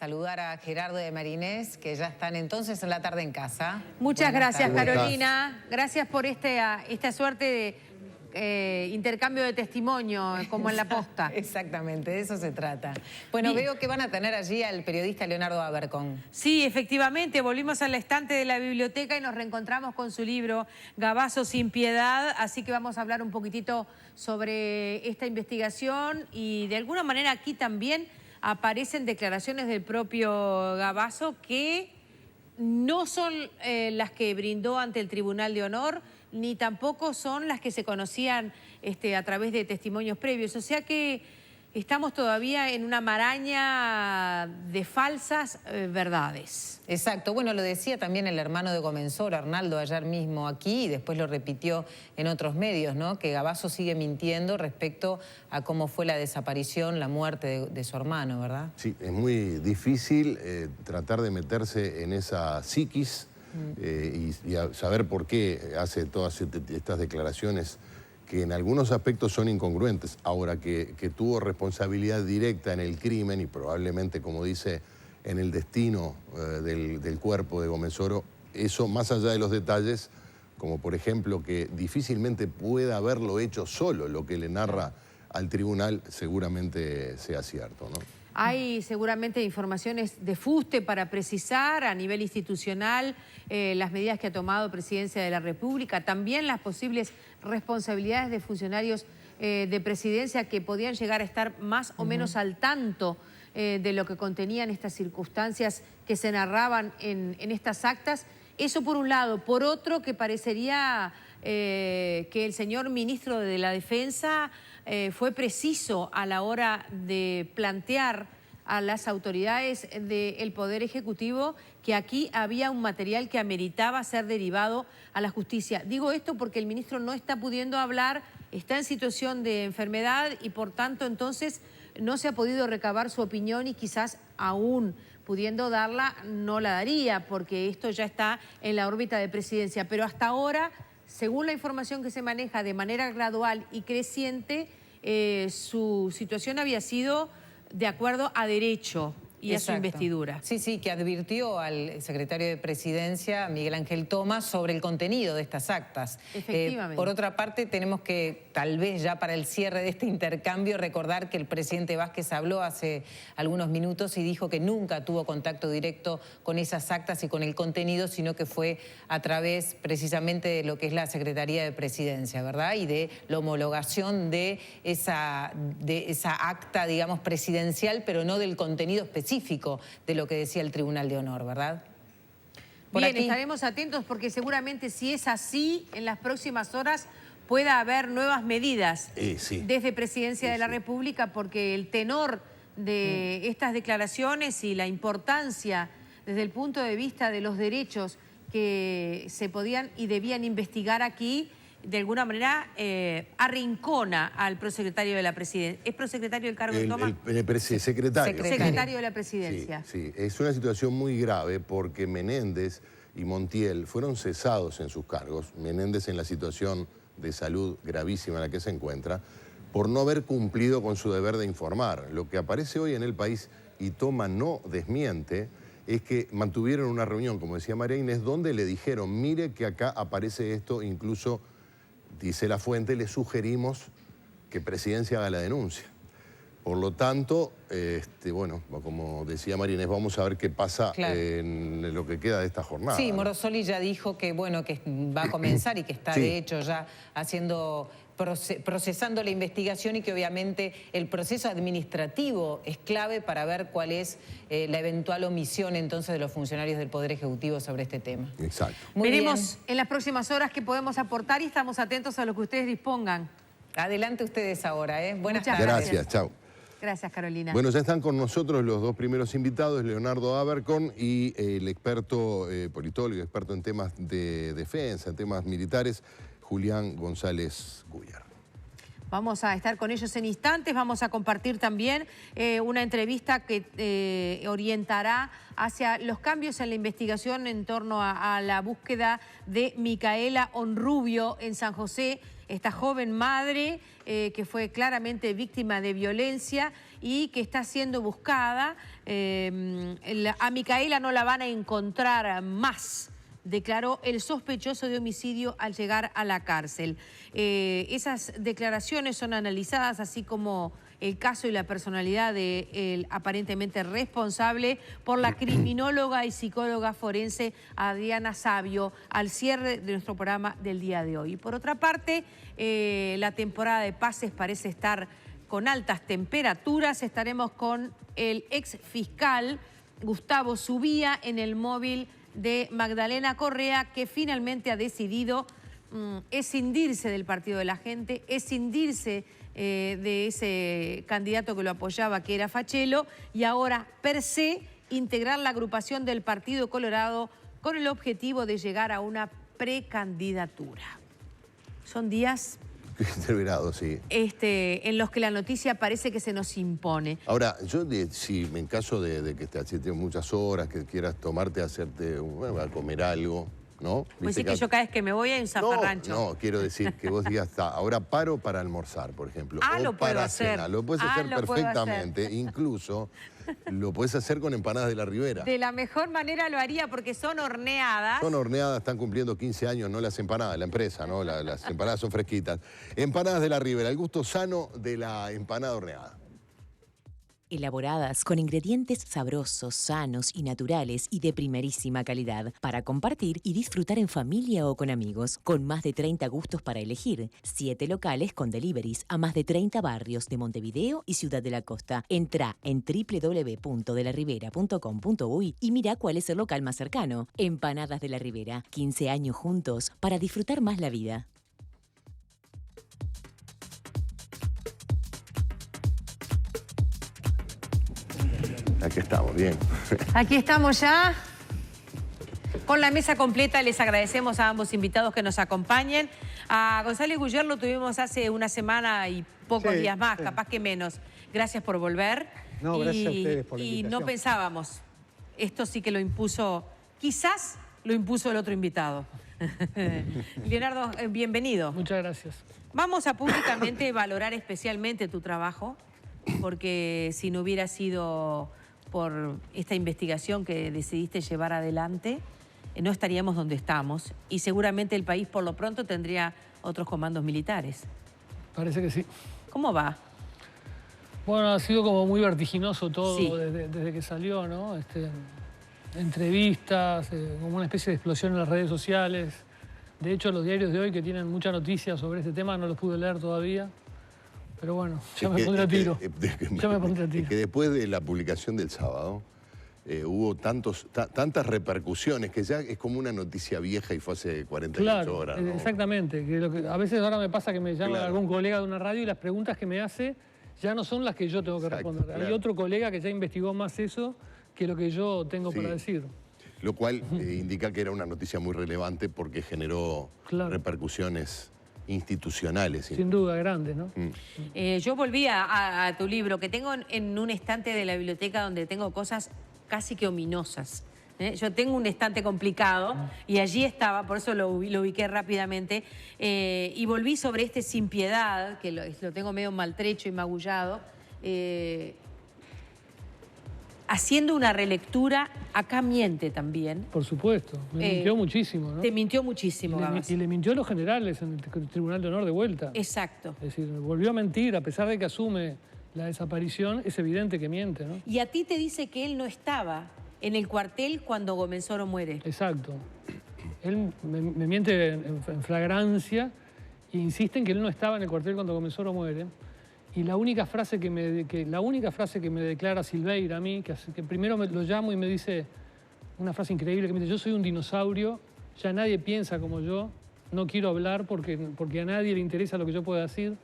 Saludar a Gerardo de Marinés, que ya están entonces en la tarde en casa. Muchas gracias, tardes. Carolina. Gracias por esta suerte de intercambio de testimonio, como en la posta. Exactamente, de eso se trata. Bueno, veo que van a tener allí al periodista Leonardo Abercón. Sí, efectivamente, volvimos al estante de la biblioteca y nos reencontramos con su libro Gabazo sin piedad, así que vamos a hablar un poquitito sobre esta investigación y de alguna manera aquí también aparecen declaraciones del propio Gabazo que no son las que brindó ante el Tribunal de Honor, ni tampoco son las que se conocían a través de testimonios previos. O sea que estamos todavía en una maraña de falsas verdades. Exacto. Bueno, lo decía también el hermano de Comensoro, Arnaldo, ayer mismo aquí, y después lo repitió en otros medios, ¿no? Que Gabazo sigue mintiendo respecto a cómo fue la desaparición, la muerte de su hermano, ¿verdad? Sí, es muy difícil tratar de meterse en esa psiquis y a saber por qué hace todas estas declaraciones que en algunos aspectos son incongruentes. Ahora que tuvo responsabilidad directa en el crimen y probablemente, como dice, en el destino del cuerpo de Comensoro, eso más allá de los detalles, como por ejemplo que difícilmente pueda haberlo hecho solo, lo que le narra al tribunal seguramente sea cierto, ¿no? Hay seguramente informaciones de fuste para precisar a nivel institucional las medidas que ha tomado Presidencia de la República, también las posibles responsabilidades de funcionarios de Presidencia que podían llegar a estar más o menos al tanto de lo que contenían estas circunstancias que se narraban en estas actas. Eso por un lado. Por otro, que parecería que el señor ministro de la Defensa fue preciso a la hora de plantear a las autoridades del Poder Ejecutivo que aquí había un material que ameritaba ser derivado a la justicia. Digo esto porque el ministro no está pudiendo hablar, está en situación de enfermedad y por tanto entonces no se ha podido recabar su opinión y quizás aún pudiendo darla no la daría porque esto ya está en la órbita de Presidencia. Pero hasta ahora, según la información que se maneja de manera gradual y creciente, su situación había sido de acuerdo a derecho y a su investidura. Sí, sí, que advirtió al secretario de Presidencia, Miguel Ángel Tomás, sobre el contenido de estas actas. Efectivamente. Por otra parte, tenemos que, tal vez ya para el cierre de este intercambio, recordar que el presidente Vázquez habló hace algunos minutos y dijo que nunca tuvo contacto directo con esas actas y con el contenido, sino que fue a través precisamente de lo que es la Secretaría de Presidencia, ¿verdad? Y de la homologación de esa acta, digamos, presidencial, pero no del contenido específico de lo que decía el Tribunal de Honor, ¿verdad? Bien, estaremos atentos porque seguramente si es así, en las próximas horas pueda haber nuevas medidas desde Presidencia de la República porque el tenor de estas declaraciones y la importancia desde el punto de vista de los derechos que se podían y debían investigar aquí, de alguna manera arrincona al prosecretario de la Presidencia. ¿Es prosecretario del cargo de Tomás? Secretario. Secretario de la Presidencia. Sí, es una situación muy grave porque Menéndez y Montiel fueron cesados en sus cargos. Menéndez en la situación de salud gravísima en la que se encuentra, por no haber cumplido con su deber de informar. Lo que aparece hoy en el país, y Toma no desmiente, es que mantuvieron una reunión, como decía María Inés, donde le dijeron, mire que acá aparece esto, incluso dice la fuente, le sugerimos que Presidencia haga la denuncia. Por lo tanto, bueno, como decía María Inés, vamos a ver qué pasa en lo que queda de esta jornada. Sí, Morosoli ya dijo que, bueno, que va a comenzar y que está, de hecho, ya procesando la investigación y que obviamente el proceso administrativo es clave para ver cuál es la eventual omisión entonces de los funcionarios del Poder Ejecutivo sobre este tema. Exacto. Veremos en las próximas horas qué podemos aportar y estamos atentos a lo que ustedes dispongan. Adelante ustedes ahora, ¿eh? Buenas tardes. Gracias, chao. Gracias, Carolina. Bueno, ya están con nosotros los dos primeros invitados, Leonardo Abercón y el experto politólogo, experto en temas de defensa, en temas militares, Julián González Guyar. Vamos a estar con ellos en instantes, vamos a compartir también una entrevista que orientará hacia los cambios en la investigación en torno a la búsqueda de Micaela Honrubio en San José. esta joven madre que fue claramente víctima de violencia y que está siendo buscada. A Micaela no la van a encontrar más, declaró el sospechoso de homicidio al llegar a la cárcel. Esas declaraciones son analizadas, así como el caso y la personalidad del aparentemente responsable, por la criminóloga y psicóloga forense Adriana Sabio, al cierre de nuestro programa del día de hoy. Por otra parte, la temporada de pases parece estar con altas temperaturas. Estaremos con el ex fiscal Gustavo Subía en el móvil de Magdalena Correa, que finalmente ha decidido escindirse del Partido de la Gente, escindirse de ese candidato que lo apoyaba, que era Fachelo, y ahora, per se, integrar la agrupación del Partido Colorado con el objetivo de llegar a una precandidatura. Son días sí. En los que la noticia parece que se nos impone. Ahora, yo si en caso de que te tienes muchas horas, que quieras tomarte, hacerte, a comer algo, ¿no? Pues sí, que yo cada vez que me voy hay un zafarrancho. No, quiero decir que vos digas, ahora paro para almorzar, por ejemplo. Ah, o lo puedo para hacer. cenar. Lo puedes hacer perfectamente. Incluso lo puedes hacer con empanadas de la Ribera. De la mejor manera lo haría porque son horneadas. Son horneadas, están cumpliendo 15 años, no las empanadas, la empresa, ¿no? Las empanadas son fresquitas. Empanadas de la Ribera, el gusto sano de la empanada horneada. Elaboradas con ingredientes sabrosos, sanos y naturales y de primerísima calidad, para compartir y disfrutar en familia o con amigos, con más de 30 gustos para elegir, 7 locales con deliveries a más de 30 barrios de Montevideo y Ciudad de la Costa. Entrá en www.delaribera.com.uy y mirá cuál es el local más cercano. Empanadas de la Ribera, 15 años juntos para disfrutar más la vida. Aquí estamos, bien. Aquí estamos ya con la mesa completa. Les agradecemos a ambos invitados que nos acompañen. A González Guller lo tuvimos hace una semana y pocos días más, capaz que menos. Gracias por volver. No, gracias a ustedes por la Y invitación. no pensábamos, esto sí que lo impuso, quizás lo impuso el otro invitado. Leonardo, bienvenido. Muchas gracias. Vamos a públicamente valorar especialmente tu trabajo, porque si no hubiera sido por esta investigación que decidiste llevar adelante, no estaríamos donde estamos y seguramente el país por lo pronto tendría otros comandos militares. Parece que sí. ¿Cómo va? Bueno, ha sido como muy vertiginoso todo Sí. desde que salió, ¿no? Entrevistas, como una especie de explosión en las redes sociales. De hecho, los diarios de hoy que tienen mucha noticia sobre este tema no los pude leer todavía. Pero bueno, ya me pondré a tiro. Ya me pondré a tiro. Que después de la publicación del sábado hubo tantas repercusiones que ya es como una noticia vieja y fue hace 48 horas. ¿No? Exactamente. Que a veces ahora me pasa que me llama algún colega de una radio y las preguntas que me hace ya no son las que yo tengo que responder. Claro. Hay otro colega que ya investigó más eso que lo que yo tengo para decir. Lo cual indica que era una noticia muy relevante porque generó repercusiones institucionales. Sin duda, grandes, ¿no? Yo volví a tu libro, que tengo en un estante de la biblioteca donde tengo cosas casi que ominosas. Yo tengo un estante complicado y allí estaba, por eso lo ubiqué rápidamente, y volví sobre este Sin Piedad, que lo tengo medio maltrecho y magullado, haciendo una relectura. Acá miente también. Por supuesto, me mintió muchísimo, ¿no? Te mintió muchísimo, Gabas. Y le mintió a los generales en el Tribunal de Honor de vuelta. Exacto. Es decir, volvió a mentir, a pesar de que asume la desaparición, es evidente que miente, ¿no? Y a ti te dice que él no estaba en el cuartel cuando Gómez-Oro muere. Exacto. Él me miente en flagrancia e insiste en que él no estaba en el cuartel cuando Gómez-Oro muere. Y la única frase que me declara Silveira a mí, que primero lo llamo y me dice una frase increíble, que me dice: yo soy un dinosaurio, ya nadie piensa como yo, no quiero hablar porque a nadie le interesa lo que yo pueda decir.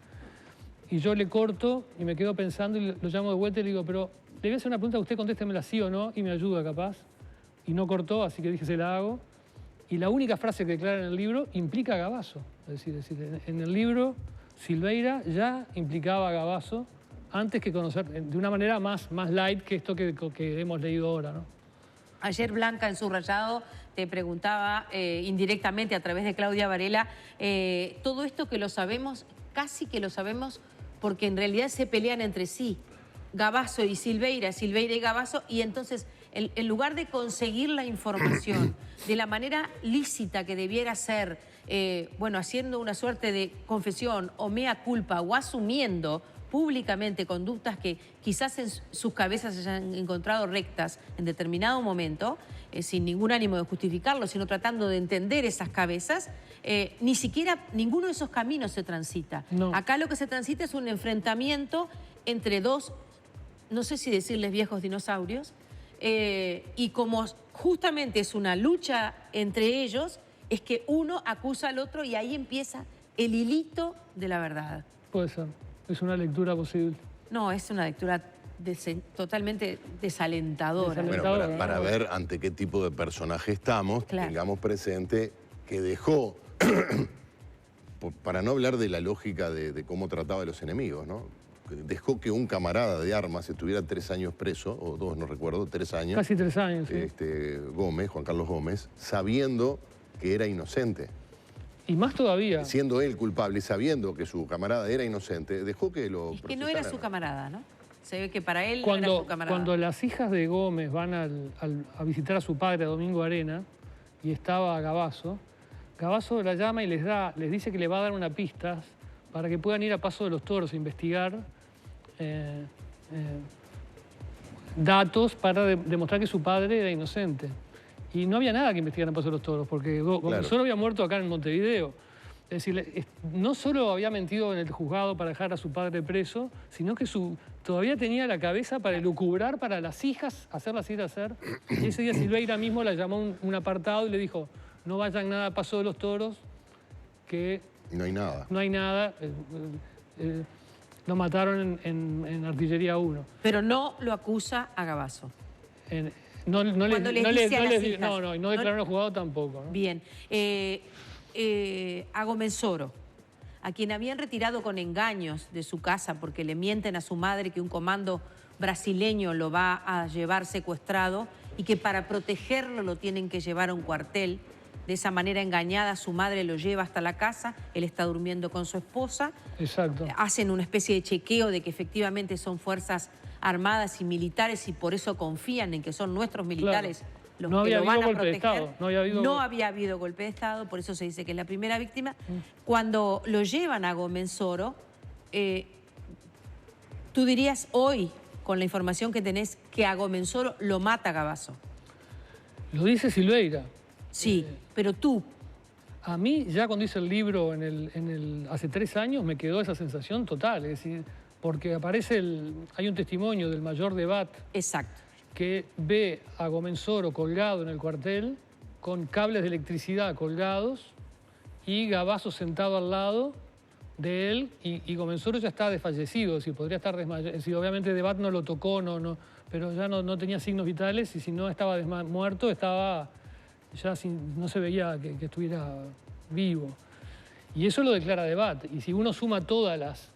Y yo le corto y me quedo pensando y lo llamo de vuelta y le digo: pero le voy a hacer una pregunta, usted contéstemela sí o no, y me ayuda capaz. Y no cortó, así que dije: se la hago. Y la única frase que declara en el libro implica a Gavazo. Es decir, en el libro Silveira ya implicaba a Gavazo antes que conocer, de una manera más light que esto que hemos leído ahora, ¿no? Ayer Blanca en Subrayado te preguntaba indirectamente a través de Claudia Varela, todo esto que lo sabemos, casi que lo sabemos porque en realidad se pelean entre sí, Gavazo y Silveira, Silveira y Gavazo, y entonces en lugar de conseguir la información de la manera lícita que debiera ser, bueno, haciendo una suerte de confesión o mea culpa o asumiendo públicamente conductas que quizás en sus cabezas se hayan encontrado rectas en determinado momento, sin ningún ánimo de justificarlo, sino tratando de entender esas cabezas, ni siquiera ninguno de esos caminos se transita. No. Acá lo que se transita es un enfrentamiento entre dos, no sé si decirles viejos dinosaurios, y como justamente es una lucha entre ellos, es que uno acusa al otro y ahí empieza el hilito de la verdad. Puede ser. Es una lectura posible. No, es una lectura totalmente desalentadora. Bueno, para ver ante qué tipo de personaje estamos, Claro. tengamos presente que dejó, para no hablar de la lógica de cómo trataba a los enemigos, ¿no? Dejó que un camarada de armas estuviera 3 años preso, o 2, no recuerdo, 3 años. Casi 3 años, sí. Gómez, Juan Carlos Gómez, sabiendo que era inocente. Y más todavía. Siendo él culpable y sabiendo que su camarada era inocente, dejó que lo Es que no era su procesaran. camarada, ¿no? Se ve que para él no era su camarada. Cuando las hijas de Gómez van a visitar a su padre, a Domingo Arena, y estaba Gavazo, Gavazo la llama y les dice que le va a dar una pista para que puedan ir a Paso de los Toros a investigar datos para demostrar que su padre era inocente. Y no había nada que investigar en Paso de los Toros, porque Gómez solo había muerto acá en Montevideo. Es decir, no solo había mentido en el juzgado para dejar a su padre preso, sino que todavía tenía la cabeza para elucubrar para las hijas, hacerlas ir a hacer. Y ese día Silveira mismo la llamó un apartado y le dijo, no vayan nada a Paso de los Toros, que Y no hay nada. no hay nada. Lo mataron en Artillería 1. Pero no lo acusa a Gavazo. No Cuando les dice a las hijas. No declararon al juzgado tampoco, ¿no? Bien. A Gómez Soro, a quien habían retirado con engaños de su casa porque le mienten a su madre que un comando brasileño lo va a llevar secuestrado y que para protegerlo lo tienen que llevar a un cuartel. De esa manera engañada su madre lo lleva hasta la casa, él está durmiendo con su esposa. Exacto. Hacen una especie de chequeo de que efectivamente son fuerzas armadas y militares y por eso confían en que son nuestros militares los No que había lo van habido a golpe de proteger. Estado, No había habido golpe de Estado, por eso se dice que es la primera víctima. Cuando lo llevan a Gómez Soro, tú dirías hoy, con la información que tenés, que a Gómez Soro lo mata Gavazo. Lo dice Silveira. Sí, pero tú. A mí, ya cuando hice el libro hace 3 años, me quedó esa sensación total. Es decir, porque hay un testimonio del mayor de Bat Exacto. que ve a Gómez Soro colgado en el cuartel, con cables de electricidad colgados, y Gavazo sentado al lado de él, y Gómez Soro ya está desfallecido, es decir, podría estar desmayado. Es decir, obviamente de Bat no lo tocó, pero ya no tenía signos vitales, y si no estaba muerto, estaba ya no se veía que estuviera vivo. Y eso lo declara de Bat. Y si uno suma todas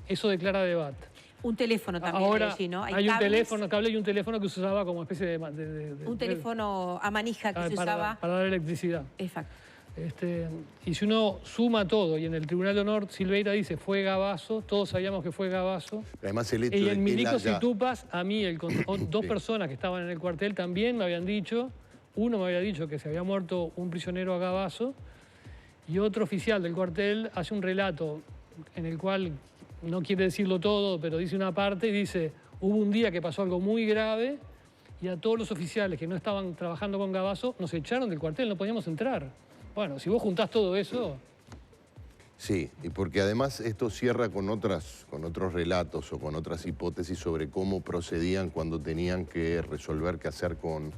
eso declara de Bat. Un teléfono también. Ahora allí, ¿no? hay un teléfono, cable y un teléfono que se usaba como especie de un teléfono a manija que se usaba. Para dar electricidad. Exacto. Y si uno suma todo, y en el Tribunal de Honor Silveira dice fue Gavazo, todos sabíamos que fue Gavazo. Además el hecho Y de en que él Milicos haya- y Tupas, a mí, dos personas que estaban en el cuartel también me habían dicho, uno me había dicho que se había muerto un prisionero a Gavazo, y otro oficial del cuartel hace un relato en el cual no quiere decirlo todo, pero dice una parte y dice, hubo un día que pasó algo muy grave y a todos los oficiales que no estaban trabajando con Gavazo nos echaron del cuartel, no podíamos entrar. Bueno, si vos juntás todo eso... Sí, y porque además esto cierra con otros relatos o con otras hipótesis sobre cómo procedían cuando tenían que resolver qué hacer con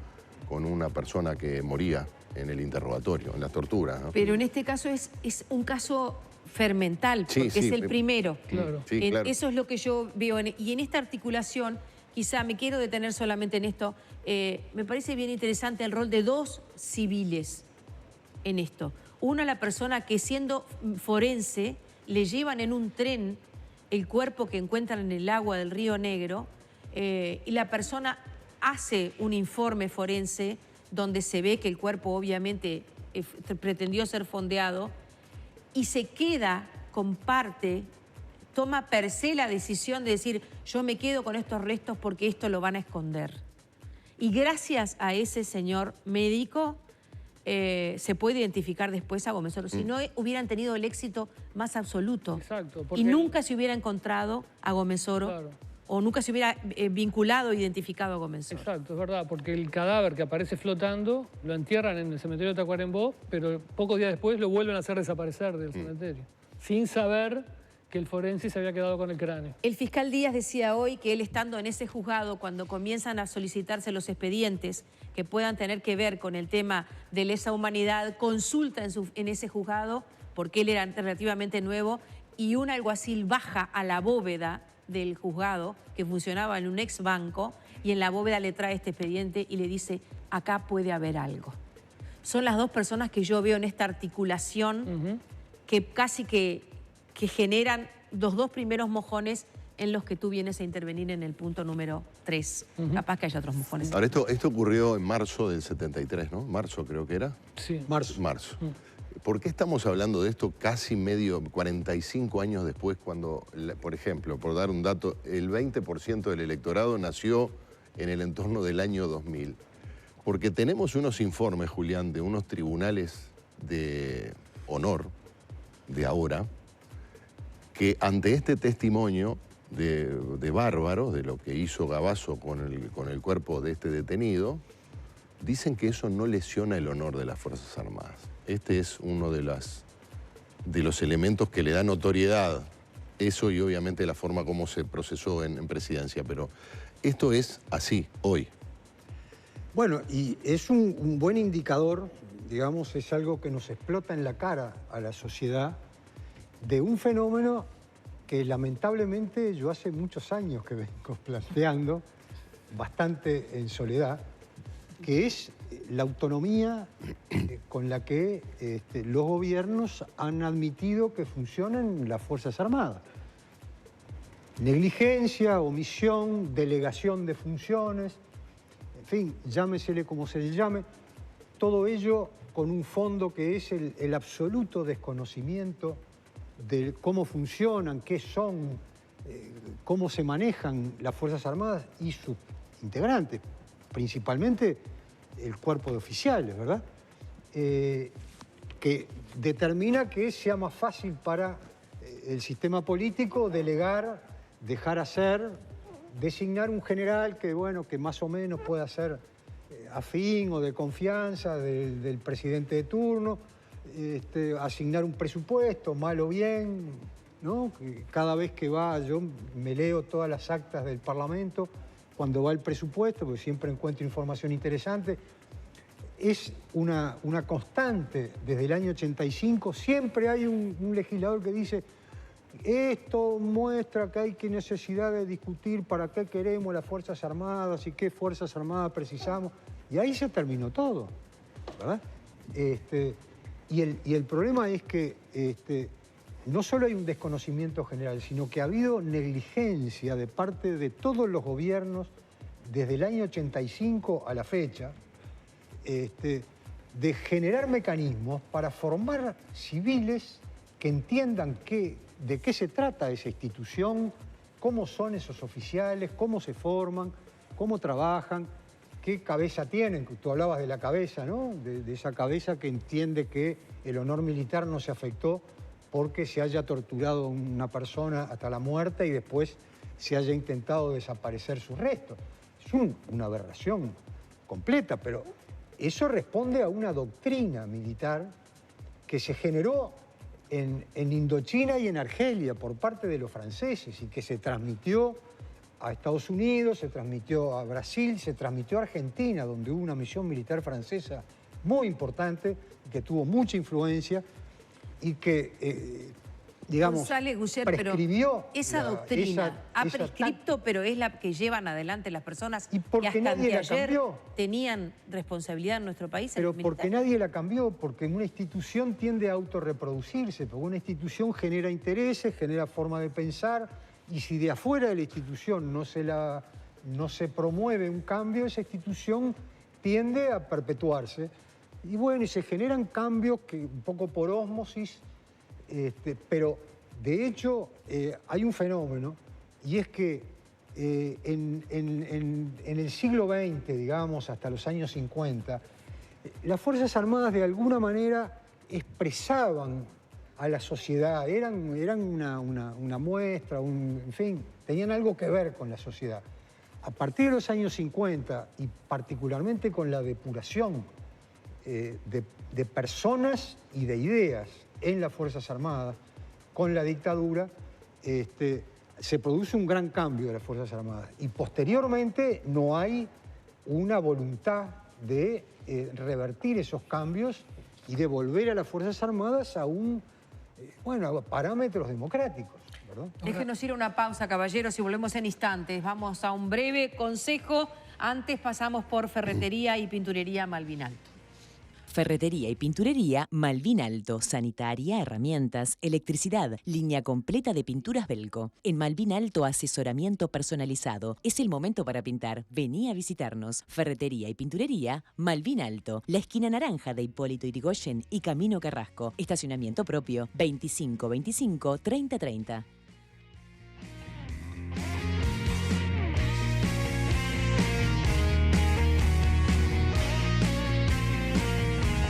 una persona que moría en el interrogatorio, en las torturas, ¿no? Pero en este caso es un caso fermental, porque Sí, es el primero. Claro. Sí, claro. Eso es lo que yo veo. Y en esta articulación, quizá me quiero detener solamente en esto, me parece bien interesante el rol de dos civiles en esto. Una, la persona que siendo forense, le llevan en un tren el cuerpo que encuentran en el agua del Río Negro, y la persona hace un informe forense donde se ve que el cuerpo obviamente pretendió ser fondeado y se queda, comparte, toma per se la decisión de decir yo me quedo con estos restos porque esto lo van a esconder. Y gracias a ese señor médico se puede identificar después a Gómez Oro. Si no hubieran tenido el éxito más absoluto. Exacto, y nunca se hubiera encontrado a Gómez Oro. Claro. O nunca se hubiera vinculado o identificado a Gómez Oro. Exacto, es verdad, porque el cadáver que aparece flotando lo entierran en el cementerio de Tacuarembó, pero pocos días después lo vuelven a hacer desaparecer del cementerio, sin saber que el forense se había quedado con el cráneo. El fiscal Díaz decía hoy que él, estando en ese juzgado, cuando comienzan a solicitarse los expedientes que puedan tener que ver con el tema de lesa humanidad, consulta en ese juzgado, porque él era relativamente nuevo, y un alguacil baja a la bóveda del juzgado, que funcionaba en un ex banco, y en la bóveda le trae este expediente y le dice, acá puede haber algo. Son las dos personas que yo veo en esta articulación que casi que generan los dos primeros mojones en los que tú vienes a intervenir en el punto número 3. Capaz que haya otros mojones. Ahora, esto ocurrió en marzo del 73, ¿no? Marzo creo que era. Sí. Marzo. ¿Por qué estamos hablando de esto casi 45 años después cuando, por ejemplo, por dar un dato, el 20% del electorado nació en el entorno del año 2000? Porque tenemos unos informes, Julián, de unos tribunales de honor de ahora, que ante este testimonio de bárbaros, de lo que hizo Gavazo con el cuerpo de este detenido, dicen que eso no lesiona el honor de las Fuerzas Armadas. Este es uno de los elementos que le da notoriedad. Eso y obviamente la forma como se procesó en presidencia. Pero esto es así, hoy. Bueno, y es un buen indicador, digamos, es algo que nos explota en la cara a la sociedad de un fenómeno que lamentablemente yo hace muchos años que vengo planteando, bastante en soledad, que es la autonomía con la que los gobiernos han admitido que funcionan las Fuerzas Armadas. Negligencia, omisión, delegación de funciones, en fin, llámesele como se le llame, todo ello con un fondo que es el absoluto desconocimiento de cómo funcionan, qué son, cómo se manejan las Fuerzas Armadas y sus integrantes, principalmente el cuerpo de oficiales, ¿verdad? Que determina que sea más fácil para el sistema político delegar, dejar hacer, designar un general que, bueno, que más o menos pueda ser afín o de confianza del presidente de turno, asignar un presupuesto, mal o bien, ¿no? Cada vez que va, yo me leo todas las actas del Parlamento, cuando va el presupuesto, porque siempre encuentro información interesante. Es una constante desde el año 85. Siempre hay un legislador que dice, esto muestra que hay necesidad de discutir para qué queremos las Fuerzas Armadas y qué Fuerzas Armadas precisamos. Y ahí se terminó todo, ¿verdad? Y el problema es que no solo hay un desconocimiento general, sino que ha habido negligencia de parte de todos los gobiernos desde el año 85 a la fecha, de generar mecanismos para formar civiles que entiendan de qué se trata esa institución, cómo son esos oficiales, cómo se forman, cómo trabajan, qué cabeza tienen. Tú hablabas de la cabeza, ¿no? De esa cabeza que entiende que el honor militar no se afectó porque se haya torturado a una persona hasta la muerte y después se haya intentado desaparecer sus restos. Es una aberración completa, pero eso responde a una doctrina militar que se generó en Indochina y en Argelia por parte de los franceses y que se transmitió a Estados Unidos, se transmitió a Brasil, se transmitió a Argentina, donde hubo una misión militar francesa muy importante, que tuvo mucha influencia y que, digamos, González Gusher, prescribió. Pero esa doctrina ha prescripto, pero es la que llevan adelante las personas que hasta anteayer tenían responsabilidad en nuestro país. Pero porque nadie la cambió, porque una institución tiende a autorreproducirse, porque una institución genera intereses, genera forma de pensar, y si de afuera de la institución no se la no se promueve un cambio, esa institución tiende a perpetuarse. Y bueno, y se generan cambios que un poco por ósmosis, pero de hecho hay un fenómeno, y es que en el siglo XX, digamos, hasta los años 50, las Fuerzas Armadas de alguna manera expresaban a la sociedad, eran una muestra, en fin, tenían algo que ver con la sociedad. A partir de los años 50, y particularmente con la depuración de personas y de ideas en las Fuerzas Armadas, con la dictadura, se produce un gran cambio de las Fuerzas Armadas. Y posteriormente no hay una voluntad de revertir esos cambios y de volver a las Fuerzas Armadas a a parámetros democráticos, ¿verdad? Déjenos ir a una pausa, caballeros, y volvemos en instantes. Vamos a un breve consejo. Antes pasamos por Ferretería y Pinturería Malvin Alto. Ferretería y pinturería Malvin Alto, sanitaria, herramientas, electricidad, línea completa de pinturas Belco. En Malvin Alto, asesoramiento personalizado. Es el momento para pintar. Vení a visitarnos. Ferretería y pinturería Malvin Alto, la esquina naranja de Hipólito Yrigoyen y Camino Carrasco. Estacionamiento propio 2525 3030.